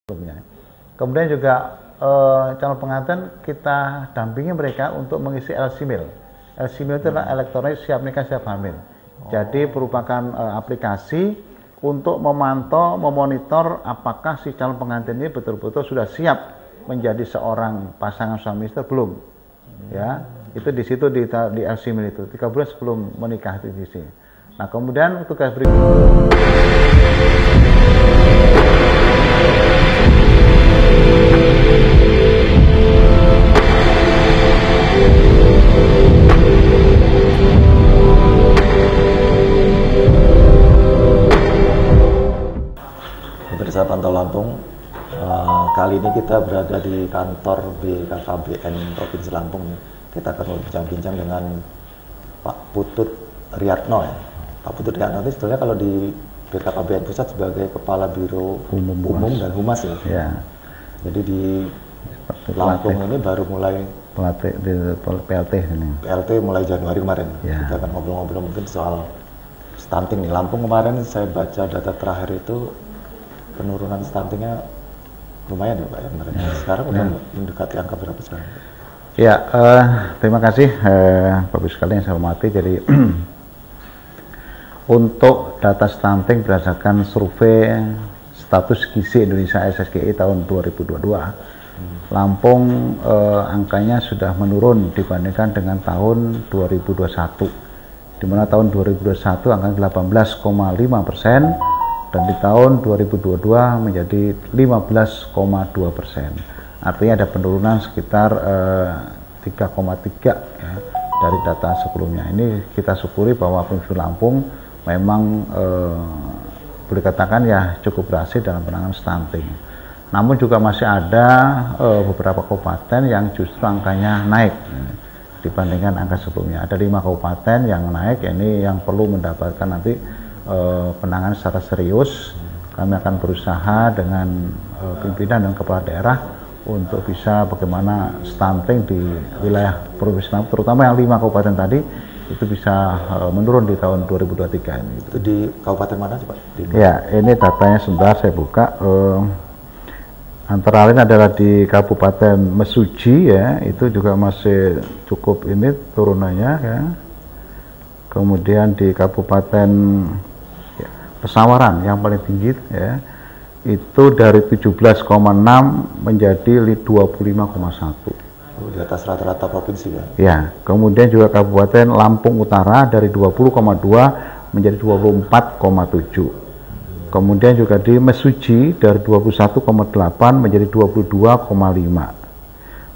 sebelumnya. Kemudian juga calon pengantin kita dampingi mereka untuk mengisi LC-Mil. LC-Mil itu adalah elektronik siap nikah siap hamil. Jadi merupakan aplikasi untuk memantau, memonitor apakah si calon pengantin ini betul-betul sudah siap menjadi seorang pasangan suami istri belum. Ya, itu di situ di LC-Mil itu 3 bulan sebelum menikah itu di sini. Nah, kemudian tugas berikutnya Pemirsa Pantau Lampung, kali ini kita berada di kantor BKKBN Provinsi Lampung. Kita akan berbincang-bincang dengan Pak Putut Riyatno ya. Pak Putut Riyatno itu sebetulnya kalau di BKKBN Pusat sebagai Kepala Biro Umum dan Humas ya. Ya. Jadi di Lampung ini baru mulai PLT ini. PLT mulai Januari kemarin. Ya. Kita akan ngobrol-ngobrol mungkin soal stunting nih. Lampung kemarin saya baca data terakhir itu penurunan stuntingnya lumayan ya Pak ya kemarin. Sekarang udah mendekati angka berapa sekarang? Ya, terima kasih Bapak Ibu sekalian yang saya hormati. Jadi untuk data stunting berdasarkan survei status gizi Indonesia SSGI tahun 2022, Lampung angkanya sudah menurun dibandingkan dengan tahun 2021, di mana tahun 2021 angka 18,5%. dan di tahun 2022 menjadi 15,2%. Artinya ada penurunan sekitar 3,3 ya, dari data sebelumnya. Ini kita syukuri bahwa Provinsi Lampung memang boleh katakan ya cukup berhasil dalam penanganan stunting. Namun juga masih ada beberapa kabupaten yang justru angkanya naik dibandingkan angka sebelumnya. Ada 5 kabupaten yang naik, ini yang perlu mendapatkan nanti penanganan secara serius. Kami akan berusaha dengan pimpinan dan kepala daerah untuk bisa bagaimana stunting di wilayah Provinsi Lampung, terutama yang 5 kabupaten tadi itu bisa menurun di tahun 2023 ini. Itu di kabupaten mana sih Pak? Ya, ini datanya sebentar saya buka. Antara lain adalah di Kabupaten Mesuji ya, itu juga masih cukup ini turunannya ya. Kemudian di Kabupaten Pesawaran yang paling tinggi ya, itu dari 17,6 menjadi 25,1. Di atas rata-rata provinsi ya? Ya, kemudian juga Kabupaten Lampung Utara dari 20,2 menjadi 24,7. Kemudian juga di Mesuji dari 21,8 menjadi 22,5.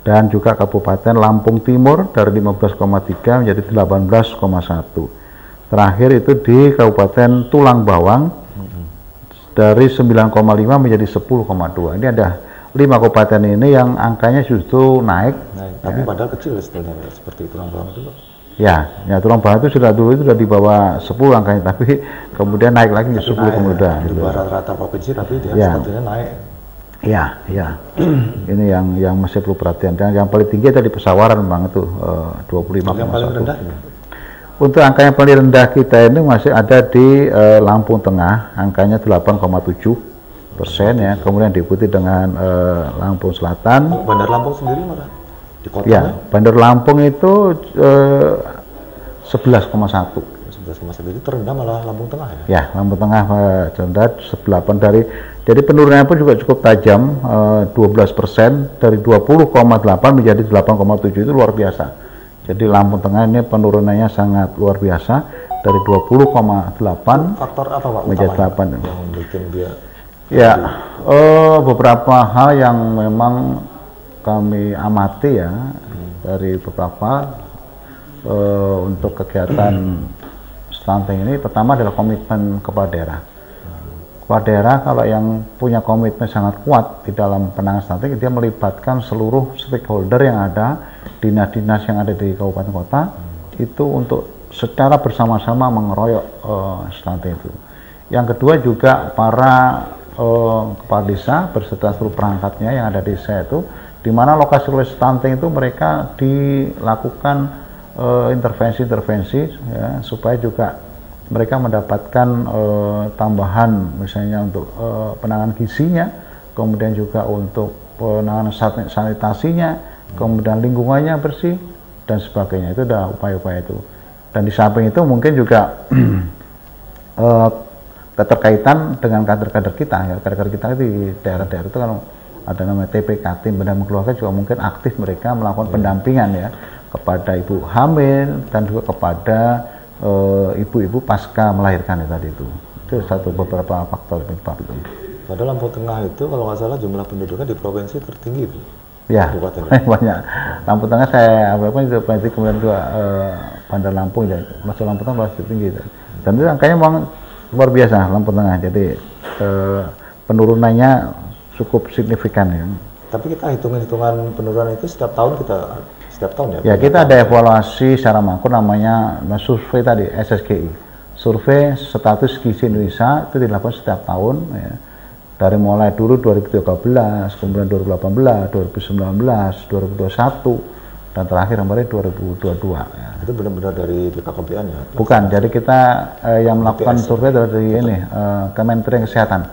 Dan juga Kabupaten Lampung Timur dari 15,3 menjadi 18,1. Terakhir itu di Kabupaten Tulang Bawang dari 9,5 menjadi 10,2. Ini ada 5 kabupaten ini yang angkanya justru naik. Tapi padahal kecil sebetulnya seperti Tulang Bawang dulu. Ya, Tulang Bawang itu sudah dulu itu sudah di bawah 10 angkanya, tapi kemudian naik lagi ke 10 kemudian. Di bawah rata-rata provinsi tapi dia sebetulnya naik. Ya. Ini yang masih perlu perhatian. Dan yang paling tinggi tadi Pesawaran memang itu 25,1. Yang paling rendah ini? Untuk angka yang paling rendah kita ini masih ada di Lampung Tengah, angkanya 8,7% ya. Kemudian diikuti dengan Lampung Selatan. Bandar Lampung sendiri mana? Di kota ya, Bandar Lampung itu 11,1. 11,1 itu terendah malah Lampung Tengah ya? Ya, Lampung Tengah rendah 18 dari. Jadi penurunannya pun juga cukup tajam, 12% dari 20,8 menjadi 8,7 itu luar biasa. Jadi Lampung Tengah ini penurunannya sangat luar biasa dari 20,8 faktor apa Pak menjadi 8 yang bikin dia? Ya, beberapa hal yang memang kami amati ya dari beberapa untuk kegiatan stunting ini. Pertama adalah komitmen kepala daerah. Kepala daerah kalau yang punya komitmen sangat kuat di dalam penanganan stunting, dia melibatkan seluruh stakeholder yang ada, dinas-dinas yang ada di kabupaten kota, itu untuk secara bersama-sama mengeroyok stunting itu. Yang kedua juga para kepala desa berserta seluruh perangkatnya yang ada di desa itu, di mana lokasi-lokasi stunting itu mereka dilakukan intervensi-intervensi ya, supaya juga mereka mendapatkan tambahan misalnya untuk penanganan gizinya kemudian juga untuk penanganan sanitasinya, kemudian lingkungannya bersih dan sebagainya. Itu adalah upaya-upaya itu. Dan di samping itu mungkin juga keterkaitan dengan kader-kader kita, ya, kader-kader kita di daerah-daerah itu kalau ada namanya TPK, tim pendamping keluarga, juga mungkin aktif mereka melakukan pendampingan ya kepada ibu hamil dan juga kepada ibu-ibu pasca melahirkan ya, tadi itu beberapa faktor penyebab itu. Padahal Lampung Tengah itu kalau nggak salah jumlah penduduknya di provinsi tertinggi Bu. Ya, banyak. Lampung Tengah saya itu kemudian juga Bandar Lampung ya, masuk Lampung Tengah masih tinggi itu. Dan itu angkanya memang luar biasa Lampung Tengah. Jadi penurunannya cukup signifikan ya. Tapi kita hitungan penurunan itu setiap tahun ya? Ya, kita ada evaluasi secara makro namanya survei tadi, SSGI. Survei status gizi Indonesia itu dilakukan setiap tahun ya. Dari mulai dulu 2013, kemudian 2018, 2019, 2021, dan terakhir kemarin 2022 ya. Itu benar-benar dari BKKBN ya? Bukan, jadi kita yang melakukan survei dari ini Kementerian Kesehatan,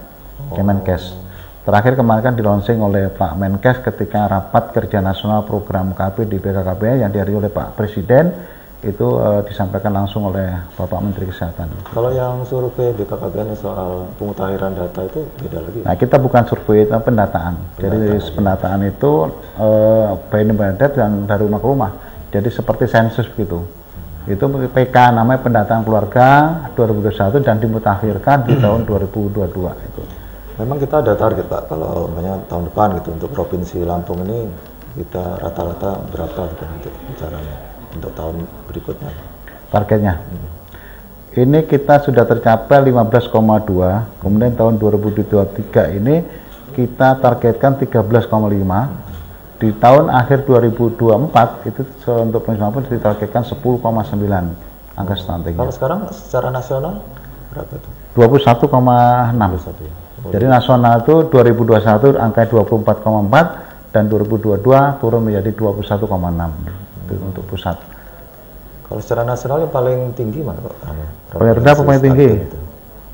Kemenkes. Terakhir kemarin kan dilaunching oleh Pak Menkes ketika rapat kerja nasional program KB di BKKBN yang dihadiri oleh Pak Presiden, itu disampaikan langsung oleh Bapak Menteri Kesehatan. Kalau yang survei BKKBN soal pemutahiran data itu beda lagi? Nah, kita bukan survei, itu pendataan. Jadi pendataan itu by data dan dari rumah ke rumah. Jadi seperti sensus begitu. Itu PK namanya pendataan keluarga 2021 dan dimutakhirkan di tahun 2022 itu. Memang kita ada target Pak, kalau tahun depan gitu untuk Provinsi Lampung ini kita rata-rata berapa gitu untuk bicaranya untuk tahun berikutnya? Targetnya? Ini kita sudah tercapai 15,2, kemudian tahun 2023 ini kita targetkan 13,5. Di tahun akhir 2024 itu untuk Provinsi Lampung ditargetkan 10,9 angka stunting. Kalau sekarang secara nasional berapa itu? 21,6. Ya. Jadi nasional itu 2021 angka 24,4 dan 2022 turun menjadi 21,6 itu untuk pusat. Kalau secara nasional yang paling tinggi mana Pak? Paling rendah apa paling tinggi?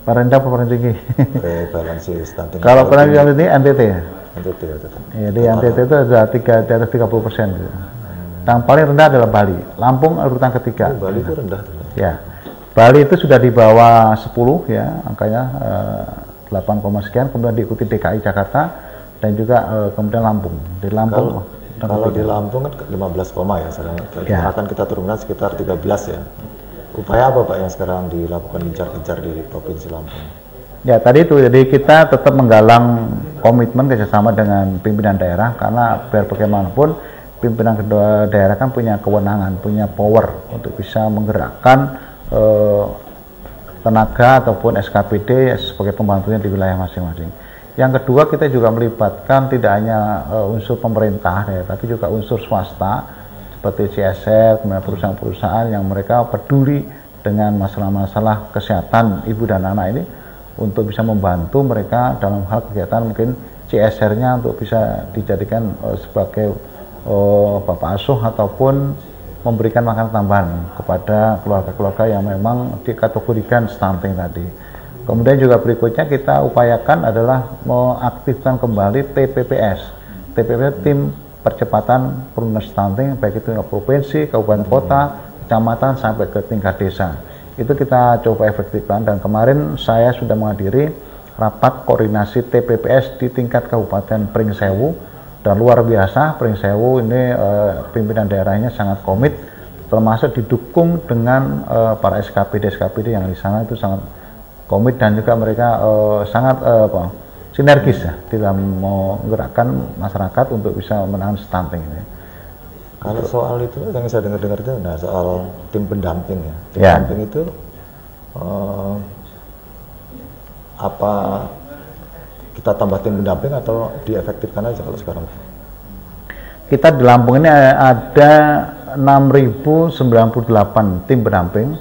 Paling rendah apa paling tinggi? Prevalensi stunting. Kalau paling tinggi NTT. NTT. Jadi NTT itu ada di atas 30%. Gitu. Yang paling rendah adalah Bali. Lampung urutan ketiga. Bali itu rendah. Ya. Bali itu sudah di bawah 10 ya, angkanya 8, sekian, kemudian diikuti DKI Jakarta dan juga kemudian Lampung. Di Lampung kalau di Lampung kan 15, ya sekarang ya. Akan kita turunkan sekitar 13 ya. Upaya apa Pak yang sekarang dilakukan gencar-gencar di Provinsi Lampung? Ya tadi itu, jadi kita tetap menggalang komitmen kerjasama dengan pimpinan daerah, karena biar bagaimanapun pimpinan kedua daerah kan punya kewenangan, punya power untuk bisa menggerakkan tenaga ataupun SKPD sebagai pembantunya di wilayah masing-masing. Yang kedua, kita juga melibatkan tidak hanya unsur pemerintah ya, tapi juga unsur swasta seperti CSR, kemudian perusahaan-perusahaan yang mereka peduli dengan masalah-masalah kesehatan ibu dan anak ini, untuk bisa membantu mereka dalam hal kegiatan mungkin CSR-nya untuk bisa dijadikan sebagai bapak asuh ataupun memberikan makanan tambahan kepada keluarga-keluarga yang memang dikategorikan stunting tadi. Kemudian juga berikutnya kita upayakan adalah mengaktifkan kembali TPPS. TPPS, tim percepatan penurunan stunting, baik itu provinsi, kabupaten kota, kecamatan sampai ke tingkat desa. Itu kita coba efektifkan, dan kemarin saya sudah menghadiri rapat koordinasi TPPS di tingkat Kabupaten Pringsewu. Dan luar biasa, Pringsewu ini pimpinan daerahnya sangat komit, termasuk didukung dengan para SKPD yang di sana itu sangat komit, dan juga mereka sangat sinergis ya dalam menggerakkan masyarakat untuk bisa menangani stunting ini. Kalau soal itu yang saya dengar itu, nah soal tim pendamping ya, pendamping itu apa kita tambah tim pendamping atau diefektifkan aja kalau sekarang? Kita di Lampung ini ada 6.098 tim pendamping.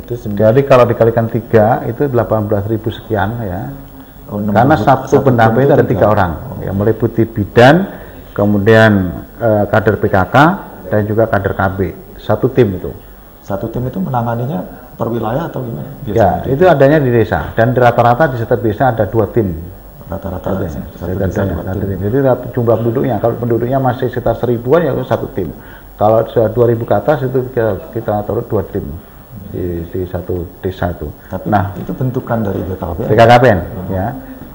Jadi kalau dikalikan 3 itu 18.000 sekian ya. Karena satu pendamping itu ada 3 orang, yang meliputi bidan, kemudian kader PKK dan juga kader KB. Satu tim itu. Satu tim itu menanganinya per wilayah atau gimana? Ya, itu adanya di desa, dan di rata-rata di setiap desa ada 2 tim rata-rata satu Jadi desa dua tim. Jadi jumlah penduduknya, kalau penduduknya masih sekitar 1000-an ya satu tim. Kalau sudah 2000 ke atas itu kita taruh 2 tim di satu desa itu. Tapi Nah, itu bentukan dari BKKBN. BKKBN ya.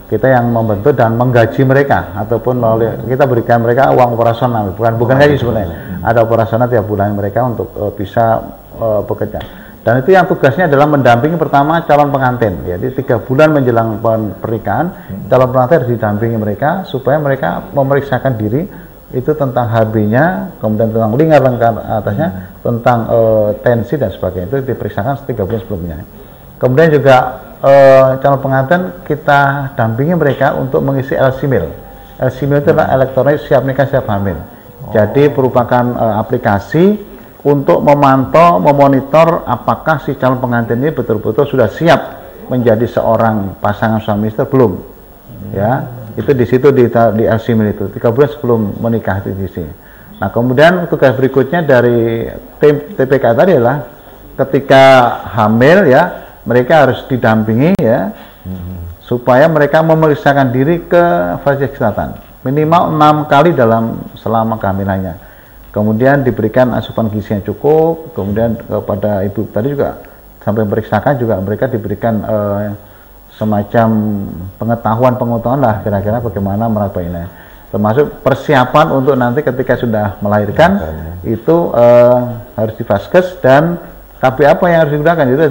Kita yang membentuk dan menggaji mereka ataupun melalui kita berikan mereka uang operasional, bukan gaji sebenarnya. Ada operasional tiap bulan mereka untuk bisa bekerja. Dan itu yang tugasnya adalah mendampingi pertama calon pengantin. Jadi 3 bulan menjelang pernikahan, calon pengantin harus didampingi mereka supaya mereka memeriksakan diri itu tentang HB-nya, kemudian tentang lingkar atasnya, tentang tensi dan sebagainya. Itu diperiksakan 3 bulan sebelumnya. Kemudian juga calon pengantin kita dampingi mereka untuk mengisi LC-Mil. LC-Mil itu adalah elektronik siap nikah siap hamil. Jadi merupakan aplikasi untuk memantau, memonitor apakah si calon pengantin ini betul-betul sudah siap menjadi seorang pasangan suami istri belum. Ya, itu di situ di LC-Mil itu 3 bulan sebelum menikah itu di sini. Nah, kemudian tugas berikutnya dari tim TPK tadi adalah ketika hamil ya, mereka harus didampingi ya, supaya mereka memeriksakan diri ke fasilitas kesehatan minimal 6 kali selama kehamilannya. Kemudian diberikan asupan gizi yang cukup. Kemudian kepada ibu tadi juga sampai memeriksakan juga mereka diberikan semacam pengetahuan lah kira-kira bagaimana merawat bayinya. Termasuk persiapan untuk nanti ketika sudah melahirkan itu harus divaskes dan KB apa yang harus digunakan itu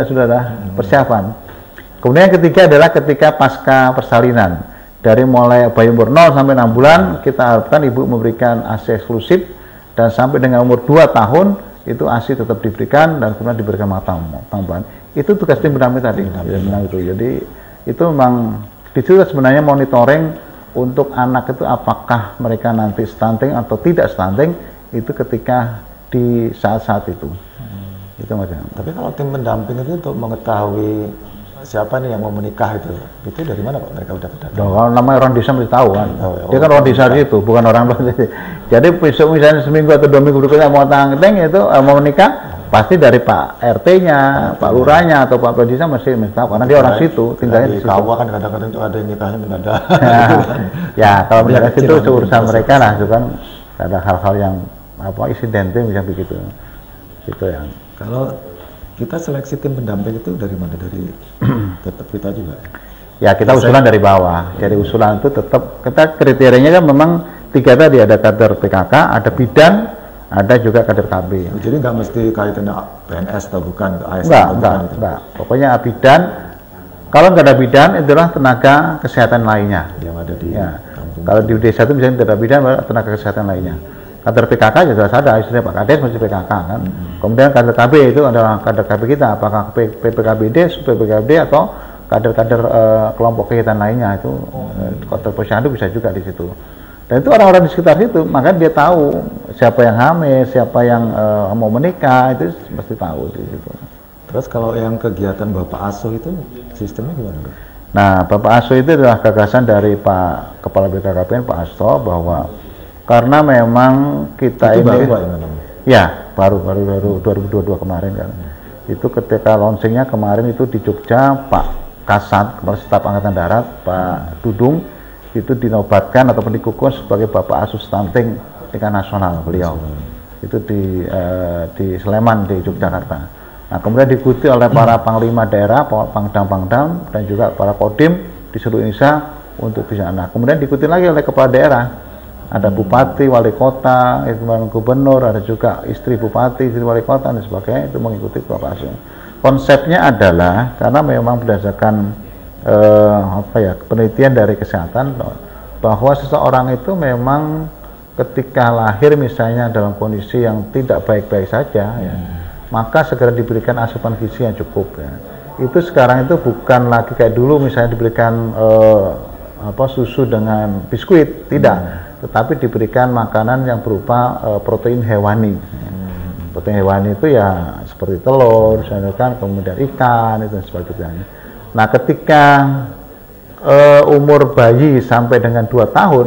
sudah ada persiapan. Kemudian yang ketiga adalah ketika pasca persalinan, dari mulai bayi umur 0 sampai 6 bulan kita harapkan ibu memberikan ASI eksklusif, dan sampai dengan umur 2 tahun itu ASI tetap diberikan dan kemudian diberikan tambahan. Itu tugas tim pendamping tadi. Jadi itu memang di situ sebenarnya monitoring untuk anak itu apakah mereka nanti stunting atau tidak stunting itu ketika di saat-saat itu. Itu macam. Tapi kalau tim pendamping itu untuk mengetahui siapa nih yang mau menikah itu dari mana Pak mereka udah dapat? Kalau namanya orang desa mesti tahu kan. Dia kan orang desa itu, bukan orang luar. Jadi besok misalnya seminggu atau 2 minggu berikutnya mau tangting itu mau menikah, pasti dari Pak RT-nya, Pak Lurahnya atau Pak Desa mesti tahu karena dia orang situ, tinggalnya di situ. Kawah kan kadang-kadang itu ada yang nikahnya mendadak. Ya, kalau mendadak itu urusan mereka lah, itu kan ada hal-hal yang insidental bisa begitu. Itu yang. Kalau kita seleksi tim pendamping itu dari mana? Dari tetap kita juga? Ya, kita usulan dari bawah. Dari usulan itu tetap, kita kriterianya kan memang 3 tadi, ada kader PKK, ada bidan, ada juga kader KB. Jadi nggak mesti kaitannya PNS atau bukan, ASN enggak. Pokoknya bidan, kalau nggak ada bidan, itulah tenaga kesehatan lainnya. Yang ada di kampung. Kalau di desa itu misalnya tidak ada bidan, tenaga kesehatan lainnya. Kader PKK juga ada, istilahnya Pak Kades masih PKK kan. Kemudian kader KB itu adalah kader KB kita, apakah PPKBD, PPKBD atau kader-kader kelompok kegiatan lainnya itu kader posyandu bisa juga di situ. Dan itu orang-orang di sekitar situ, maka dia tahu siapa yang hamil, siapa yang mau menikah, itu mesti tahu di situ. Terus kalau yang kegiatan Bapak Asuh itu sistemnya gimana? Nah, Bapak Asuh itu adalah gagasan dari Pak Kepala BKKBN Pak Asto, bahwa karena memang kita itu ini baru, Pak, ya baru 2022 kemarin kan. Itu ketika launchingnya kemarin itu di Jogja, Pak Kasat Kepala Staf Angkatan Darat Pak Dudung itu dinobatkan ataupun dikukuh sebagai Bapak Asuh Stunting tingkat nasional beliau. Itu di Sleman di Yogyakarta. Nah, kemudian diikuti oleh para panglima daerah, pangdam dan juga para kodim di seluruh Indonesia untuk bisa. Nah, kemudian diikuti lagi oleh kepala daerah. Ada bupati, wali kota, gubernur, ada juga istri bupati, istri wali kota dan sebagainya itu mengikuti Bapak Asuh. Konsepnya adalah karena memang berdasarkan penelitian dari kesehatan bahwa seseorang itu memang ketika lahir misalnya dalam kondisi yang tidak baik-baik saja ya, maka segera diberikan asupan gizi yang cukup ya. Itu sekarang itu bukan lagi kayak dulu misalnya diberikan susu dengan biskuit, tidak. Tetapi diberikan makanan yang berupa protein hewani. Protein hewani itu ya seperti telur, misalkan, kemudian ikan itu dan sebagainya. Nah, ketika umur bayi sampai dengan 2 tahun,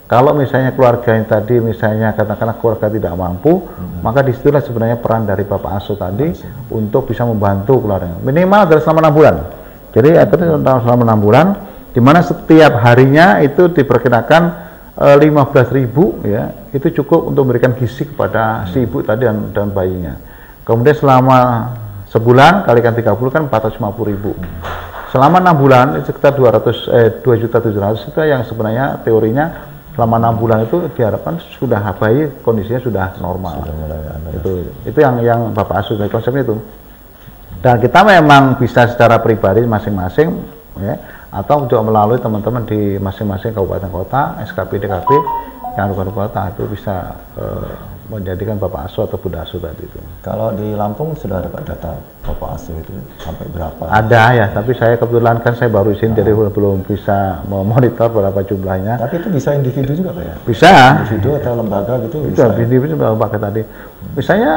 kalau misalnya keluarga yang tadi misalnya katakanlah keluarga tidak mampu, maka disitulah sebenarnya peran dari Bapak Asuh tadi untuk bisa membantu keluarga. Minimal adalah selama 6 bulan. Jadi selama 6 bulan di mana setiap harinya itu diperkirakan 15.000 ya, itu cukup untuk memberikan gizi kepada si ibu tadi dan bayinya. Kemudian selama sebulan kalikan 30 kan 450.000. Selama 6 bulan itu sekitar 2.700.000 itu yang sebenarnya teorinya selama 6 bulan itu diharapkan sudah bayi kondisinya sudah normal. Itu yang Bapak Asus dari konsepnya itu. Dan kita memang bisa secara pribadi masing-masing ya, atau juga melalui teman-teman di masing-masing kabupaten kota, SKP DKP yang ada kota itu bisa menjadikan Bapak Asuh atau Bunda Asuh tadi itu. Kalau di Lampung sudah ada Pak data Bapak Asuh itu sampai berapa? Ada ya, tapi saya kebetulan kan saya baru izin jadi belum bisa memonitor berapa jumlahnya. Tapi itu bisa individu juga Pak ya? Bisa. Individu atau lembaga gitu itu bisa. Individu atau lembaga tadi. Misalnya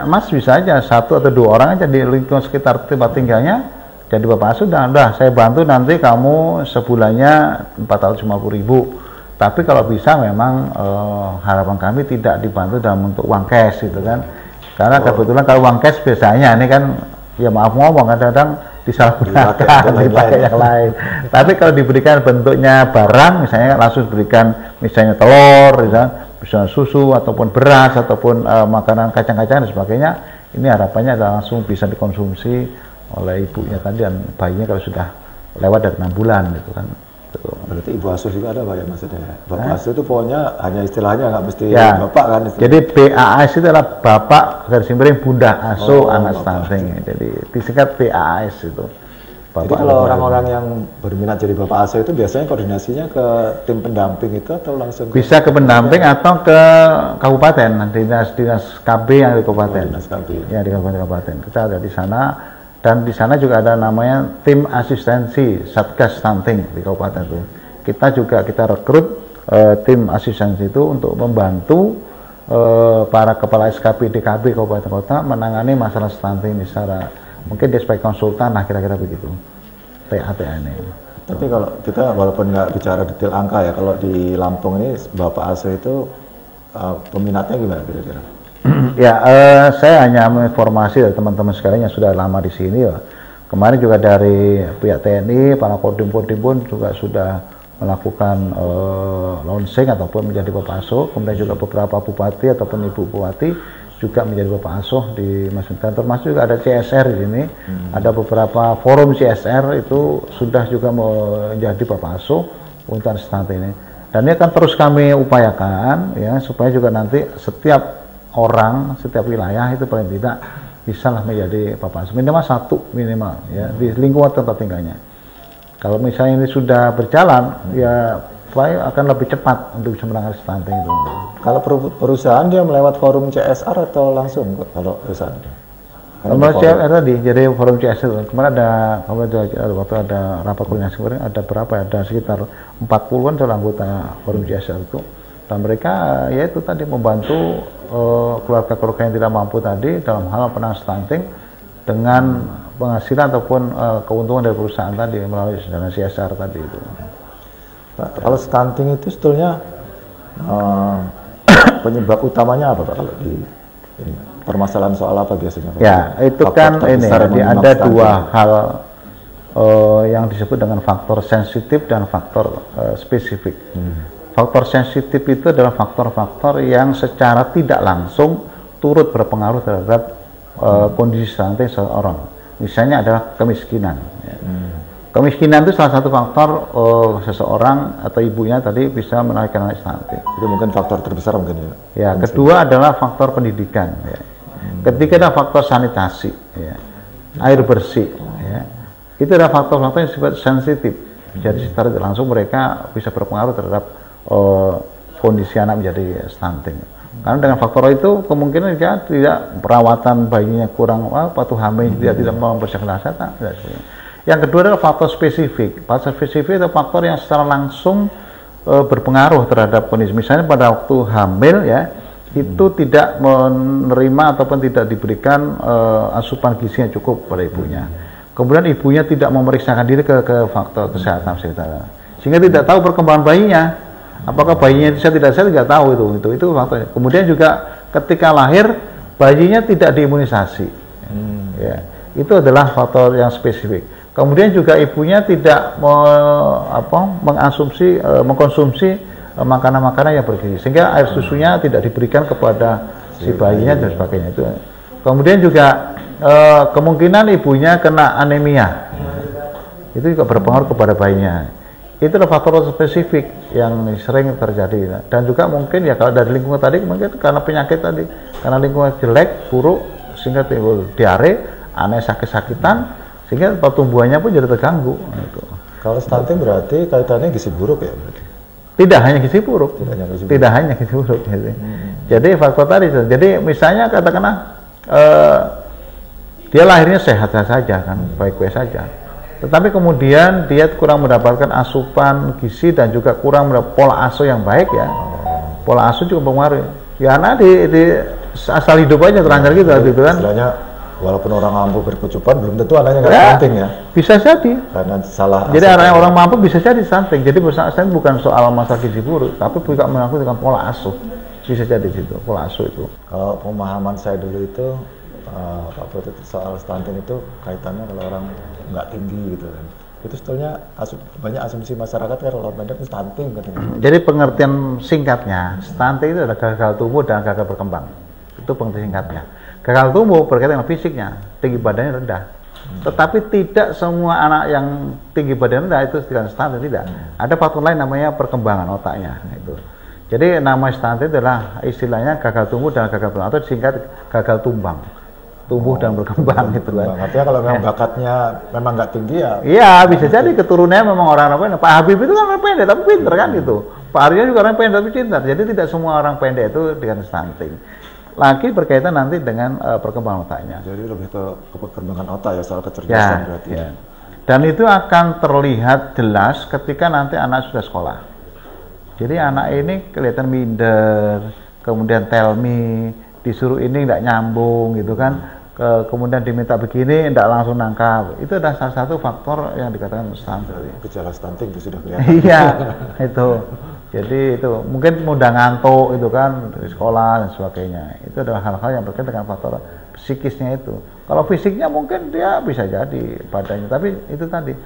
Mas bisa aja 1 atau 2 orang aja di lingkungan sekitar tempat tinggalnya jadi Bapak Asuh, udah saya bantu nanti kamu sebulannya 450.000. Tapi kalau bisa memang harapan kami tidak dibantu dalam bentuk uang cash gitu kan. Karena kebetulan kalau uang cash biasanya ini kan ya maaf ngomong kadang-kadang disalahgunakan dipakai yang lain. Tapi kalau diberikan bentuknya barang, misalnya langsung diberikan misalnya telur, misalnya susu ataupun beras ataupun makanan kacang-kacangan dan sebagainya, ini harapannya adalah langsung bisa dikonsumsi oleh ibunya tadi dan bayinya kalau sudah lewat dari 6 bulan gitu kan. Berarti Ibu Asuh juga ada Pak ya maksudnya? Bapak Asuh itu pokoknya hanya istilahnya nggak mesti ya, Bapak kan? Istilahnya. Jadi BAAS itu adalah Bapak garis miring Bunda Asuh anak stunting. Jadi disingkat BAAS itu. Bapak. Jadi kalau orang-orang yang berminat jadi Bapak Asuh itu biasanya koordinasinya ke tim pendamping itu atau langsung? Bisa ke pendamping atau ke kabupaten, dinas KB yang di kabupaten. Dinas KB. Ya di kabupaten. Kita ada di sana. Dan di sana juga ada namanya tim asistensi Satgas Stunting di kabupaten itu. Kita rekrut tim asistensi itu untuk membantu para kepala SKP DKB kabupaten kota menangani masalah stunting secara mungkin dia sebagai konsultan, nah kira-kira begitu. TATA ini. Tapi kalau kita walaupun nggak bicara detail angka ya, kalau di Lampung ini Bapak Asuh itu peminatnya gimana kira-kira? Ya, saya hanya menginformasi dari teman-teman sekalian yang sudah lama di sini ya. Kemarin juga dari pihak TNI, para kodim-kodim pun juga sudah melakukan launching ataupun menjadi Bapak Asuh. Kemudian juga beberapa bupati ataupun ibu bupati juga menjadi Bapak Asuh di masing-masing. Termasuk juga ada CSR di sini. Ada beberapa forum CSR itu sudah juga menjadi Bapak Asuh untuk stunting ini. Dan ini akan terus kami upayakan ya supaya juga nanti setiap wilayah itu paling tidak bisa lah menjadi Bapak Asuh minimal 1 minimal ya di lingkungan tempat tinggalnya. Kalau misalnya ini sudah berjalan ya akan lebih cepat untuk bisa menangani stunting itu. Kalau perusahaan dia melewat forum CSR atau langsung kalau perusahaan? Kalau CSR tadi jadi forum CSR kemarin waktu ada rapat koordinasi kemarin ada berapa ya? Ada sekitar 40-an anggota forum CSR itu. Dan mereka ya itu tadi membantu keluarga-keluarga yang tidak mampu tadi dalam hal penanganan stunting dengan penghasilan ataupun keuntungan dari perusahaan tadi melalui dana CSR tadi itu. Pak, kalau stunting itu sebetulnya penyebab utamanya apa Pak kalau di ini, permasalahan soal apa biasanya Pak? Ya itu kan ini ada 2 hal yang disebut dengan faktor sensitif dan faktor spesifik. Faktor sensitif itu adalah faktor-faktor yang secara tidak langsung turut berpengaruh terhadap kondisi stunting seseorang. Misalnya adalah kemiskinan. Ya. Kemiskinan itu salah satu faktor seseorang atau ibunya tadi bisa menaikkan anak stunting. Itu mungkin faktor terbesar mungkin ya. Ya, kedua adalah faktor pendidikan. Ya. Ketiga adalah faktor sanitasi, ya. Air bersih. Ya. Itu adalah faktor-faktor yang sifat sensitif. Jadi secara langsung mereka bisa berpengaruh terhadap kondisi anak menjadi stunting. Karena dengan faktor itu kemungkinan dia tidak perawatan bayinya kurang patuh hamil, dia tidak mempersiapkan kesehatan. Yang kedua adalah faktor spesifik. Faktor spesifik itu faktor yang secara langsung berpengaruh terhadap kondisi. Misalnya pada waktu hamil ya itu tidak menerima ataupun tidak diberikan asupan gizi yang cukup pada ibunya. Kemudian ibunya tidak memeriksakan diri ke faktor kesehatan sehingga tidak tahu perkembangan bayinya. Apakah bayinya sehat tidak sehat tidak tahu itu faktornya. Kemudian juga ketika lahir bayinya tidak diimunisasi. Ya, itu adalah faktor yang spesifik. Kemudian juga ibunya tidak mengkonsumsi makanan-makanan yang bergizi, sehingga air susunya tidak diberikan kepada si bayinya dan sebagainya itu. Kemudian juga kemungkinan ibunya kena anemia, itu juga berpengaruh kepada bayinya. Itu adalah faktor spesifik yang sering terjadi. Dan juga mungkin ya kalau dari lingkungan tadi mungkin karena penyakit tadi, karena lingkungan jelek, buruk, sehingga timbul diare, aneh sakit-sakitan, sehingga pertumbuhannya pun jadi terganggu. Gitu. Kalau stunting berarti kaitannya gizi buruk ya berarti? Tidak hanya gizi buruk. Tidak hanya gizi buruk. Gitu. Jadi faktor tadi, jadi misalnya katakanlah dia lahirnya sehat saja kan, baik-baik saja. Tetapi kemudian dia kurang mendapatkan asupan gizi dan juga kurang mendapat pola asuh yang baik ya. Pola asuh juga mempengaruhi. Ya anak di asal hidup aja terlantar gitu kan. Istilahnya walaupun orang mampu berkecupan belum tentu anaknya nggak stunting ya. Bisa jadi. Karena salah. Jadi orang mampu bisa jadi stunting. Jadi stunting bukan soal masalah gizi buruk, tapi juga mengaku dengan pola asuh. Bisa jadi situ pola asuh itu. Kalau pemahaman saya dulu itu Pak Putut soal stunting itu kaitannya kalau orang nggak tinggi gitu kan. Itu sebetulnya banyak asumsi masyarakat kan kalau pendek itu stunting katanya. Jadi pengertian singkatnya, stunting itu adalah gagal tumbuh dan gagal berkembang. Itu pengertian singkatnya. Gagal tumbuh berkaitan dengan fisiknya, tinggi badannya rendah. Tetapi tidak semua anak yang tinggi badan rendah itu dengan stunting, tidak. Ada faktor lain namanya perkembangan otaknya itu. Jadi nama stunting adalah istilahnya gagal tumbuh dan gagal berkembang, atau disingkat gagal tumbang. Tumbuh dan berkembang gitu kan. Artinya kalau memang bakatnya memang nggak tinggi ya. Iya, bisa jadi keturunannya memang orang pendek. Pak Habib itu kan orang pendek tapi pinter kan gitu. Pak Arya juga orang pendek tapi pintar. Jadi tidak semua orang pendek itu dengan stunting. Lagi berkaitan nanti dengan perkembangan otaknya. Jadi lebih ke perkembangan otak ya, soal kecerdasan berarti. Ya. Dan itu akan terlihat jelas ketika nanti anak sudah sekolah. Jadi anak ini kelihatan minder, kemudian tell me, disuruh ini nggak nyambung gitu kan. Kemudian diminta begini, tidak langsung nangkap. Itu adalah salah satu faktor yang dikatakan stunting. Gejala stunting itu sudah kelihatan. Iya, itu. Jadi itu mungkin mudah ngantuk itu kan di sekolah dan sebagainya. Itu adalah hal-hal yang berkaitan dengan faktor psikisnya itu. Kalau fisiknya mungkin dia bisa jadi badannya, tapi itu tadi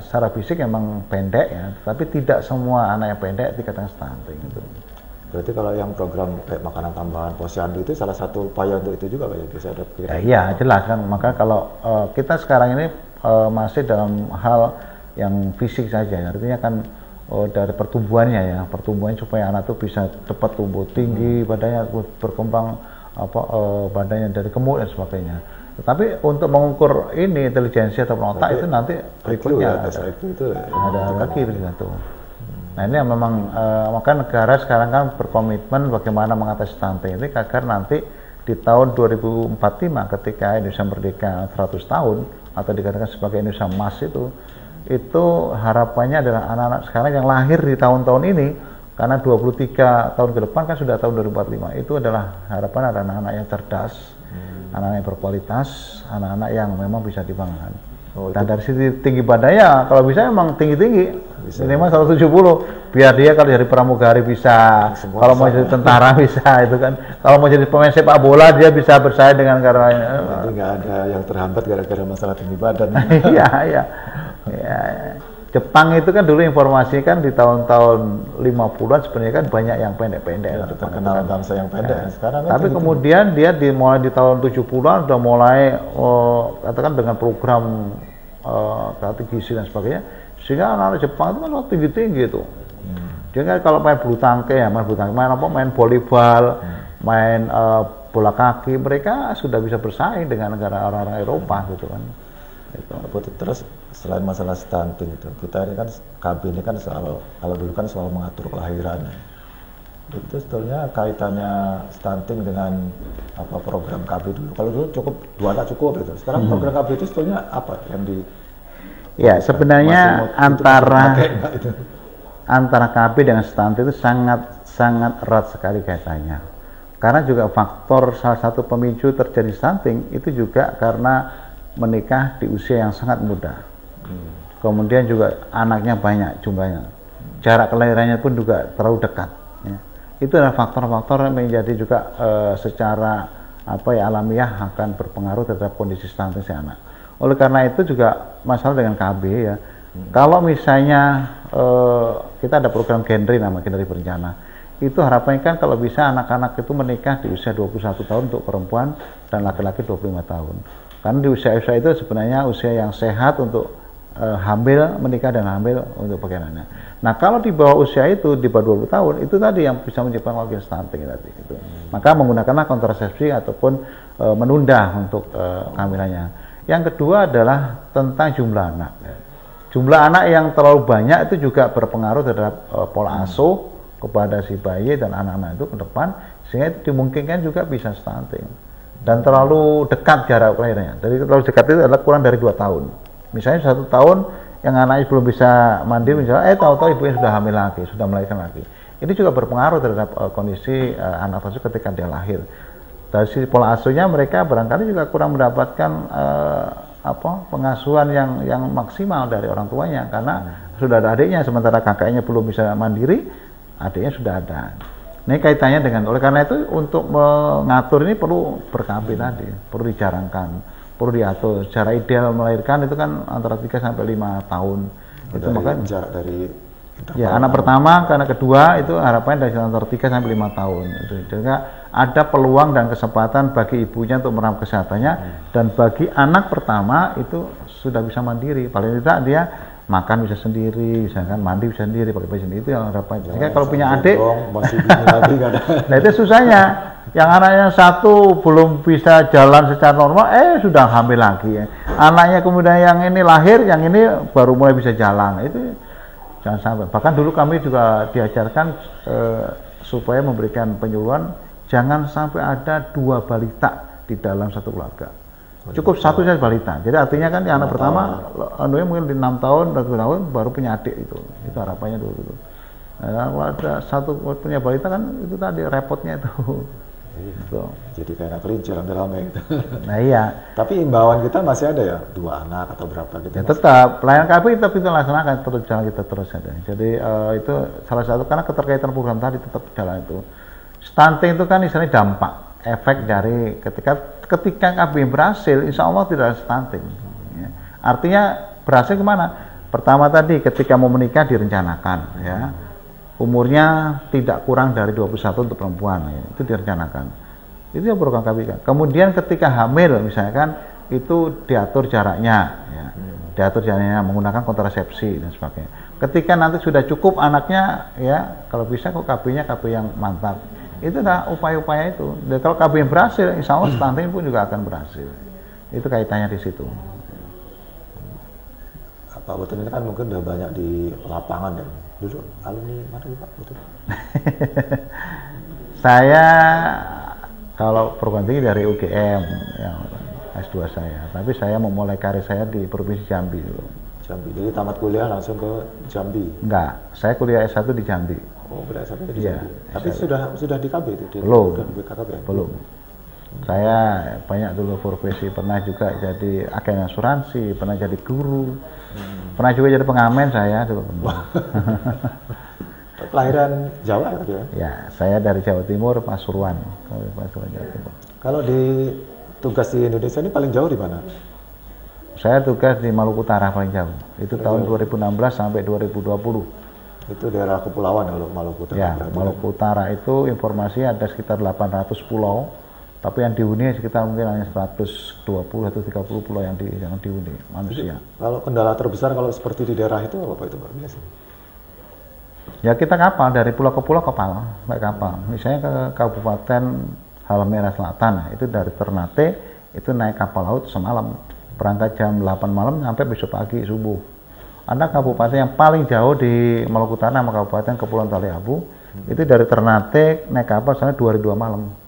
secara fisik memang pendek ya. Tapi tidak semua anak yang pendek dikatakan stunting itu. Berarti kalau yang program kayak makanan tambahan posyandu itu salah satu upaya untuk itu juga kayak bisa ada pikiran. Iya, jelas kan. Maka kalau kita sekarang ini masih dalam hal yang fisik saja, artinya kan dari pertumbuhannya ya, pertumbuhan supaya anak itu bisa cepat tumbuh tinggi, badannya berkembang badannya dari gemuk dan sebagainya. Tetapi untuk mengukur ini intelijensi atau otak itu nanti berikutnya ada lagi gitu. Nah ini memang maka negara sekarang kan berkomitmen bagaimana mengatasi stunting ini agar nanti di tahun 2045 ketika Indonesia merdeka 100 tahun atau dikatakan sebagai Indonesia emas itu harapannya adalah anak-anak sekarang yang lahir di tahun-tahun ini, karena 23 tahun ke depan kan sudah tahun 2045, itu adalah harapan ada anak-anak yang cerdas, anak-anak yang berkualitas, anak-anak yang memang bisa dibanggakan. Dan dari sisi tinggi badannya, kalau bisa memang tinggi-tinggi, minimal 170, biar dia kalau jadi pramugari bisa, kalau mau jadi tentara bisa, itu kan. Kalau mau jadi pemain sepak bola dia bisa bersaing dengan negara lain. Jadi nggak ada yang terhambat gara-gara masalah tinggi badan. Iya, iya. Ya. Jepang itu kan dulu informasi kan di tahun-tahun 50-an sebenarnya kan banyak yang pendek-pendek. Ya, terkenal bangsa yang pendek. Ya. Sekarang kan tapi kemudian dia mulai di tahun 70-an udah mulai katakan dengan program gizi dan sebagainya, sehingga anak-anak Jepang itu kan tinggi-tinggi itu. Dia kan kalau main bulu tangkis ya, main volleyball, main bola kaki, mereka sudah bisa bersaing dengan negara orang-orang Eropa gitu kan. Terus selain masalah stunting itu, kita ini kan KB ini kan soal, kalau dulu kan soal mengatur kelahiran. Itu sebetulnya kaitannya stunting dengan apa program KB dulu. Kalau dulu cukup 2 anak cukup itu. Sekarang program KB itu sebetulnya apa yang di? Ya sebenarnya antara KB dengan stunting itu sangat erat sekali kaitannya. Karena juga faktor salah satu pemicu terjadi stunting itu juga karena menikah di usia yang sangat muda. Kemudian juga anaknya banyak jumlahnya. Jarak kelahirannya pun juga terlalu dekat. Ya. Itu adalah faktor-faktor yang menjadi juga secara alamiah akan berpengaruh terhadap kondisi stunting si anak. Oleh karena itu juga masalah dengan KB ya. Kalau misalnya kita ada program Gendri, nama Gendri Berencana, itu harapannya kan kalau bisa anak-anak itu menikah di usia 21 tahun untuk perempuan dan laki-laki 25 tahun. Karena di usia-usia itu sebenarnya usia yang sehat untuk hamil, menikah dan hamil untuk bagiannya. Nah kalau di bawah usia itu, di bawah 20 tahun, itu tadi yang bisa menyebabkan organ stunting tadi. Itu. Maka menggunakanlah kontrasepsi ataupun menunda untuk kehamilannya. Yang kedua adalah tentang jumlah anak. Jumlah anak yang terlalu banyak itu juga berpengaruh terhadap pola asuh kepada si bayi dan anak-anak itu ke depan, sehingga itu dimungkinkan juga bisa stunting. Dan terlalu dekat jarak kelahirannya. Jadi terlalu dekat itu adalah kurang dari 2 tahun. Misalnya 1 tahun yang anaknya belum bisa mandiri, misalnya tahu-tahu ibunya sudah hamil lagi, sudah melahirkan lagi. Ini juga berpengaruh terhadap kondisi anak tersebut ketika dia lahir. Dari sisi pola asuhnya mereka barangkali juga kurang mendapatkan pengasuhan yang maksimal dari orang tuanya karena sudah ada adiknya, sementara kakaknya belum bisa mandiri, adiknya sudah ada. Ini kaitannya dengan, oleh karena itu untuk mengatur ini perlu ber-KB tadi, perlu dijarangkan, perlu diatur. Secara ideal melahirkan itu kan antara 3 sampai 5 tahun. Itu makanya jarak dari ya anak pertama ke anak kedua itu harapannya dari antara 3 sampai 5 tahun. Itu juga ada peluang dan kesempatan bagi ibunya untuk merawat kesehatannya dan bagi anak pertama itu sudah bisa mandiri. Paling tidak dia makan bisa sendiri, misalkan mandi bisa sendiri, pakai baju sendiri, itu yang harapannya. Jika kalau punya adik, masih lagi kan. Nah itu susahnya. Yang anaknya satu belum bisa jalan secara normal, sudah hamil lagi. Anaknya kemudian yang ini lahir, yang ini baru mulai bisa jalan. Itu jangan sampai. Bahkan dulu kami juga diajarkan supaya memberikan penyuluhan, jangan sampai ada 2 balita di dalam satu keluarga. Cukup 1 saja balita. Jadi artinya kan yang anak pertama, anunya mungkin di 6 tahun, 7 tahun baru punya adik itu. Itu harapannya dulu gitu. Nah, kalau ada 1 punya balita kan itu tadi repotnya itu. Gitu. Jadi kayak kelinci rame-rame gitu. Nah iya. Tapi imbauan kita masih ada ya, 2 anak atau berapa gitu. Ya tetap pelayanan KB kita laksanakan terus, jalan kita terus ada. Jadi itu salah satu karena keterkaitan program tadi tetap jalan itu. Stunting itu kan istilahnya dampak, efek dari ketika KB berhasil, insya Allah tidak ada stunting. Ya. Artinya berhasil kemana? Pertama tadi ketika mau menikah direncanakan, ya. Umurnya tidak kurang dari 21 untuk perempuan, ya. Itu direncanakan. Itu yang program KB. Kemudian ketika hamil, misalkan itu diatur jaraknya, ya. Diatur jaraknya menggunakan kontrasepsi dan sebagainya. Ketika nanti sudah cukup anaknya, ya kalau bisa kok KB-nya KB yang mantap. Itu adalah upaya-upaya itu. Dan kalau KB yang berhasil, insya Allah stunting pun juga akan berhasil. Itu kaitannya di situ. Pak Putut ini kan mungkin udah banyak di lapangan dan dulu alumni mana Pak Putut? Saya kalau perguruan tinggi dari UGM yang S2 saya, tapi saya memulai karir saya di Provinsi Jambi dulu. Jambi, jadi tamat kuliah langsung ke Jambi? Enggak, saya kuliah S1 di Jambi. Oh, kuliah S1 di ya, Jambi. Tapi sudah di KB itu? Belum. Sudah di BKKB? Belum. Saya banyak dulu profesi, pernah juga jadi agen asuransi, pernah jadi guru, pernah juga jadi pengamen saya dulu. Kelahiran Jawa ya? Ya, saya dari Jawa Timur, Pasuruan. Jawa Timur. Kalau di tugas di Indonesia ini paling jauh di mana? Saya tugas di Maluku Utara paling jauh. Itu tahun 2016 sampai 2020. Itu daerah kepulauan kalau Maluku Utara? Ya, Maluku Utara itu informasi ada sekitar 800 pulau. Tapi yang dihuni sekitar mungkin hanya 120 atau 30 pulau yang dihuni manusia. Jadi, kalau kendala terbesar kalau seperti di daerah itu apa itu Pak biasa? Ya kita kapal dari pulau ke pulau naik kapal. Misalnya ke Kabupaten Halmahera Selatan, itu dari Ternate itu naik kapal laut semalam, berangkat jam 8 malam sampai besok pagi subuh. Ada kabupaten yang paling jauh di Maluku Utara nama Kabupaten Kepulauan Taliabu, itu dari Ternate naik kapal sana 2 hari 2 malam.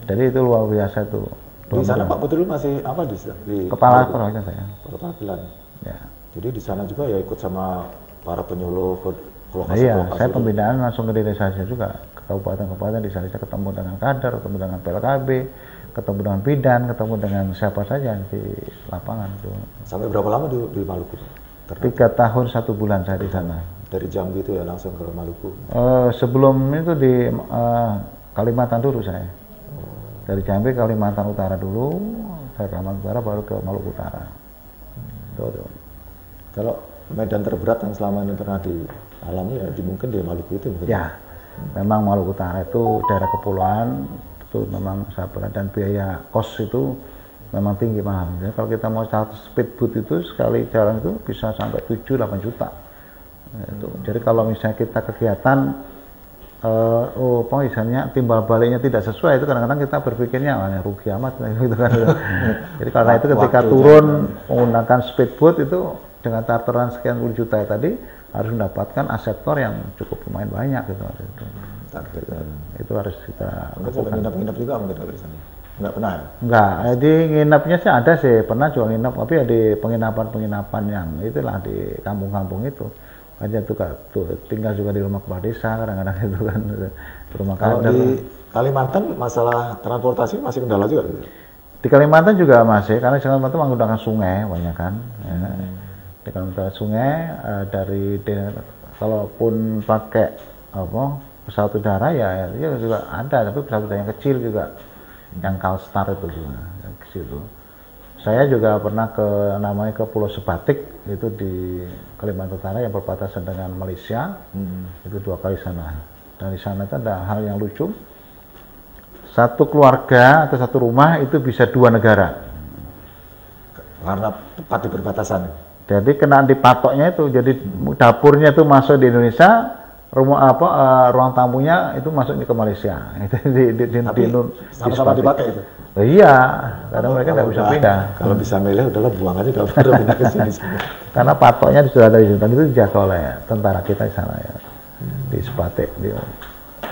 Jadi itu luar biasa tuh. Di sana Pak Putri masih apa di kepala perwakilan saya. Perwakilan. Ya. Jadi di sana juga ya ikut sama para penyuluh ke lokasi. Iya, saya pembinaan langsung ke desa saya juga, ke kabupaten-kabupaten di sana saya ketemu dengan kader, ketemu dengan PLKB, ketemu dengan bidan, ketemu dengan siapa saja di lapangan tuh. Sampai berapa lama di Maluku? 3 tahun 1 bulan saya di sana. Dari Jambi itu ya langsung ke Maluku? Sebelum itu di Kalimantan dulu saya. Dari Jambi Kalimantan Utara dulu, dari Kalimantan Utara baru ke Maluku Utara. Tuh. Kalau medan terberat yang selama ini pernah dialami ya mungkin di Maluku itu mungkin. Ya, memang Maluku Utara itu daerah kepulauan itu memang sangat berat dan biaya kos itu memang tinggi mahal. Jadi kalau kita mau satu speedboat itu sekali jalan itu bisa sampai 7-8 juta. Itu. Jadi kalau misalnya kita kegiatan misalnya timbal baliknya tidak sesuai itu kadang-kadang kita berpikirnya rugi amat gitu kan. Jadi karena itu ketika turun menggunakan speedboat itu dengan charteran sekian puluh juta tadi harus mendapatkan asetor yang cukup lumayan banyak gitu. Itu harus kita lakukan. Nginap juga mungkin di sana. Enggak pernah ya? Enggak, jadi nginapnya sih ada sih, pernah juga nginap, tapi ya di penginapan-penginapan yang itulah di kampung-kampung itu. Aja tuh tinggal juga di rumah kepala desa kadang-kadang itu kan rumah kader. Kalau di Kalimantan masalah transportasi masih kendala juga gitu. Di Kalimantan juga masih karena Kalimantan menggunakan sungai banyak kan. Ya. Di Kalimantan sungai kalaupun pakai pesawat udara ya juga ada, tapi pesawat udara yang kecil juga yang Calstar itu juga yang ke situ. Saya juga pernah ke Pulau Sebatik itu di Kalimantan Utara yang berbatasan dengan Malaysia. Itu 2 kali sana. Dan di sana itu ada hal yang lucu. Satu keluarga atau satu rumah itu bisa 2 negara. Karena tepat di perbatasan. Jadi kena dipatoknya itu. Jadi dapurnya itu masuk di Indonesia, ruang tamunya itu masuk ke Malaysia. Itu Tapi sama-sama dipakai itu. Iya, karena mereka nggak bisa pindah. Kalau bisa milih, udahlah buang aja kalau baru pindah ke sini. Karena patoknya sudah ada di sana, itu dijaga oleh tentara kita di sana ya, di Sebatik, di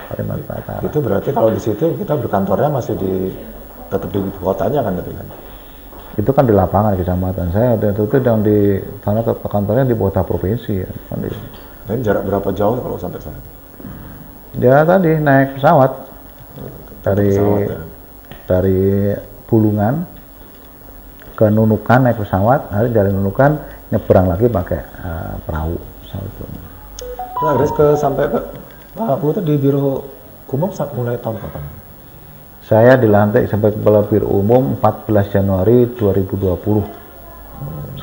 Kalimantan Utara. Itu berarti kalau di situ kita berkantornya masih tetap di kotanya kan, tapi kan? Itu kan di lapangan kecamatan saya, dan itu yang di sana kantornya di kota provinsi ya. Dan jarak berapa jauh kalau sampai sana? Ya tadi naik pesawat dari Bulungan ke Nunukan naik pesawat, hari dari Nunukan nyebrang lagi pakai perahu pesawat itu. Terus sampai ke Pak Putu di Biro Umum mulai tahun kapan? Saya dilantik sampai Kepala Biro Umum 14 Januari 2020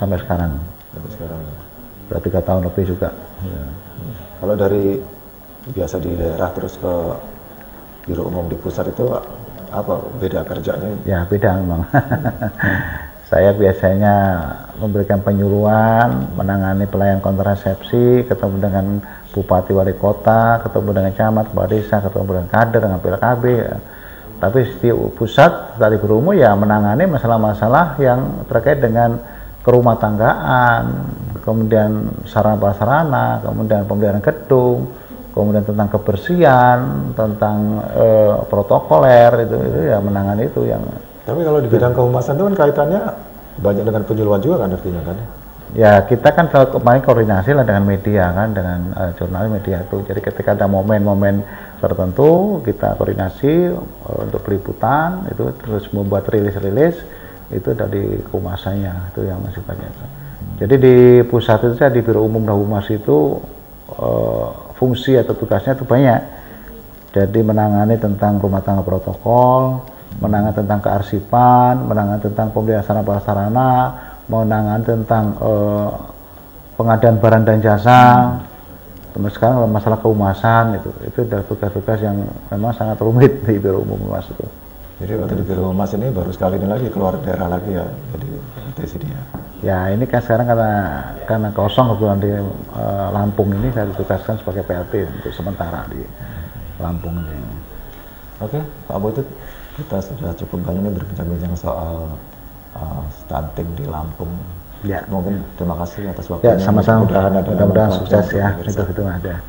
sampai sekarang. Sampai sekarang. Berarti 3 tahun lebih juga. Ya. Kalau dari biasa di daerah terus ke Biro Umum di pusat itu apa beda kerjanya? Ya beda memang. Saya biasanya memberikan penyuluhan, menangani pelayanan kontrasepsi, ketemu dengan bupati wali kota, ketemu dengan camat, kepala desa, ketemu dengan kader, dengan PLKB. Ya. Tapi di pusat dari Biro Umum ya menangani masalah-masalah yang terkait dengan kerumah tanggaan, kemudian sarana-prasarana, kemudian pemeliharaan gedung, kemudian tentang kebersihan, tentang protokoler itu ya menangani itu yang. Tapi kalau di bidang kehumasan itu kan kaitannya banyak dengan penyuluhan juga kan artinya kan? Ya kita kan kemarin koordinasi lah dengan media kan, dengan jurnalis media itu. Jadi ketika ada momen-momen tertentu kita koordinasi untuk peliputan itu terus membuat rilis-rilis itu dari kehumasannya itu yang masih banyak. Jadi di pusat itu saya di Biro Umum dan Humas itu fungsi atau tugasnya itu banyak. Jadi menangani tentang rumah tangga protokol, menangani tentang kearsipan, menangani tentang pembelian sarana-prasarana, menangani tentang pengadaan barang dan jasa. Terus sekarang masalah kehumasan itu adalah tugas-tugas yang memang sangat rumit di Biro Umum Humas itu. Jadi waktu di Biro Humas ini baru sekali ini lagi keluar daerah lagi ya, jadi di sini ya. Ya ini kan sekarang karena kosong kebetulan di Lampung ini saya ditugaskan sebagai PLT untuk sementara di Lampung ini. Oke, Pak Butut, kita sudah cukup banyak nih berbincang-bincang soal stunting di Lampung. Ya. Mungkin terima kasih atas waktunya. Ya sama-sama. Mudah-mudahan sukses ya. Itu ada.